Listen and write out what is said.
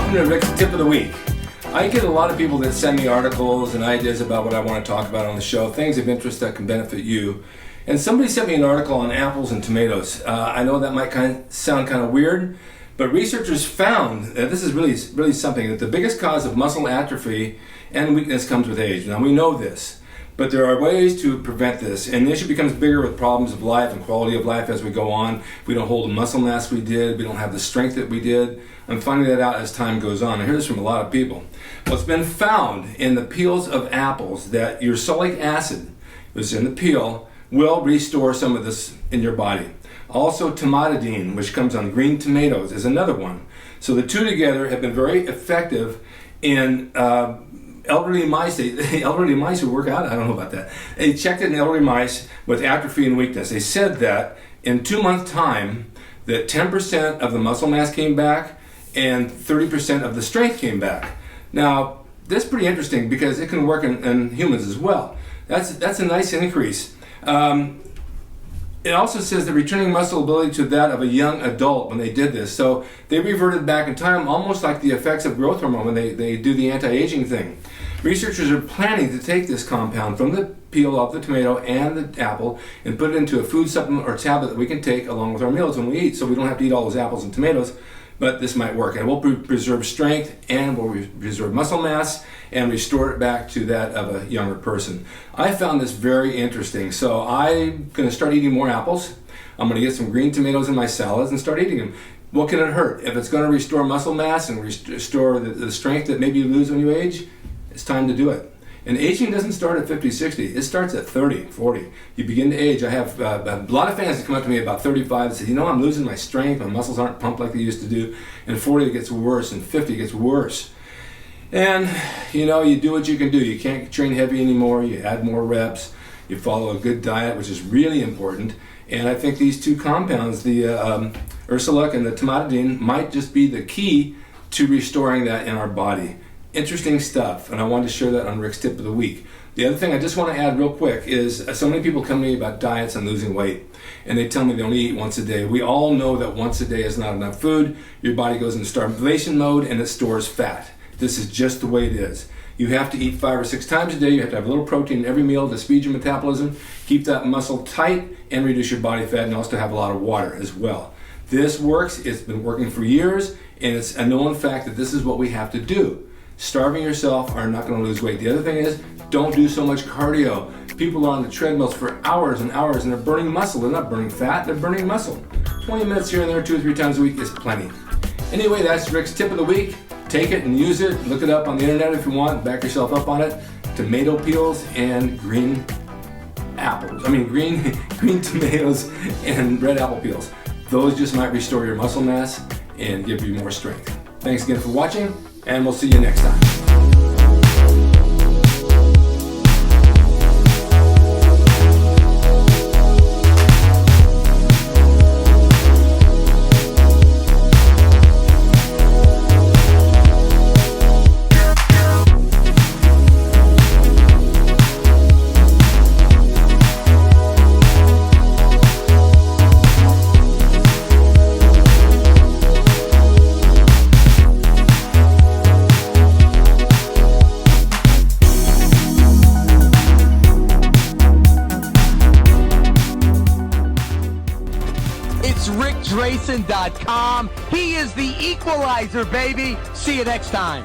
Welcome to Rick's Tip of the Week. I get a lot of people that send me articles and ideas about what I want to talk about on the show, things of interest that can benefit you. And somebody sent me an article on apples and tomatoes. I know that might sound kind of weird, but researchers found that this is really something, that the biggest cause of muscle atrophy and weakness comes with age. Now we know this, but there are ways to prevent this, and the issue becomes bigger with problems of life and quality of life as we go on. We don't hold the muscle mass we did, we don't have the strength that we did. I'm finding that out as time goes on. I hear this from a lot of people. Well, it's been found in the peels of apples that ursolic acid, which is in the peel, will restore some of this in your body. Also, Tomatadine, which comes on green tomatoes, is another one. So the two together have been very effective in elderly mice who work out. I don't know about that. They checked it in elderly mice with atrophy and weakness. They said that in 2 months' time, that 10% of the muscle mass came back and 30% of the strength came back. Now, that's pretty interesting because it can work in humans as well. That's a nice increase. It also says that returning muscle ability to that of a young adult when they did this. So they reverted back in time, almost like the effects of growth hormone when they do the anti-aging thing. Researchers are planning to take this compound from the peel of the tomato and the apple and put it into a food supplement or tablet that we can take along with our meals when we eat, so we don't have to eat all those apples and tomatoes. But this might work, and it will preserve strength and will preserve muscle mass and restore it back to that of a younger person. I found this very interesting, so I'm going to start eating more apples. I'm going to get some green tomatoes in my salads and start eating them. What can it hurt? If it's going to restore muscle mass and restore the strength that maybe you lose when you age, it's time to do it. And aging doesn't start at 50, 60. It starts at 30, 40. You begin to age. I have a lot of fans that come up to me about 35 and say, I'm losing my strength. My muscles aren't pumped like they used to do. And 40 it gets worse, and 50 it gets worse. And, you do what you can do. You can't train heavy anymore. You add more reps. You follow a good diet, which is really important. And I think these two compounds, the Ursolic and the Tomatadine, might just be the key to restoring that in our body. Interesting stuff, and I wanted to share that on Rick's Tip of the Week. The other thing I just want to add real quick is so many people come to me about diets and losing weight, and they tell me they only eat once a day. We all know that once a day is not enough food. Your body goes into starvation mode and it stores fat. This is just the way it is. You have to eat 5 or 6 times a day. You have to have a little protein in every meal to speed your metabolism, keep that muscle tight, and reduce your body fat, and also have a lot of water as well. This works. It's been working for years, and it's a known fact that this is what we have to do. Starving yourself are not going to lose weight. The other thing is, don't do so much cardio. People are on the treadmills for hours and hours and they're burning muscle. They're not burning fat, they're burning muscle. 20 minutes here and there, 2 or 3 times a week is plenty. Anyway, that's Rick's Tip of the Week. Take it and use it. Look it up on the internet if you want. Back yourself up on it. Tomato peels and green tomatoes and red apple peels. Those just might restore your muscle mass and give you more strength. Thanks again for watching, and we'll see you next time. RickDrasin.com. He is the equalizer, baby. See you next time.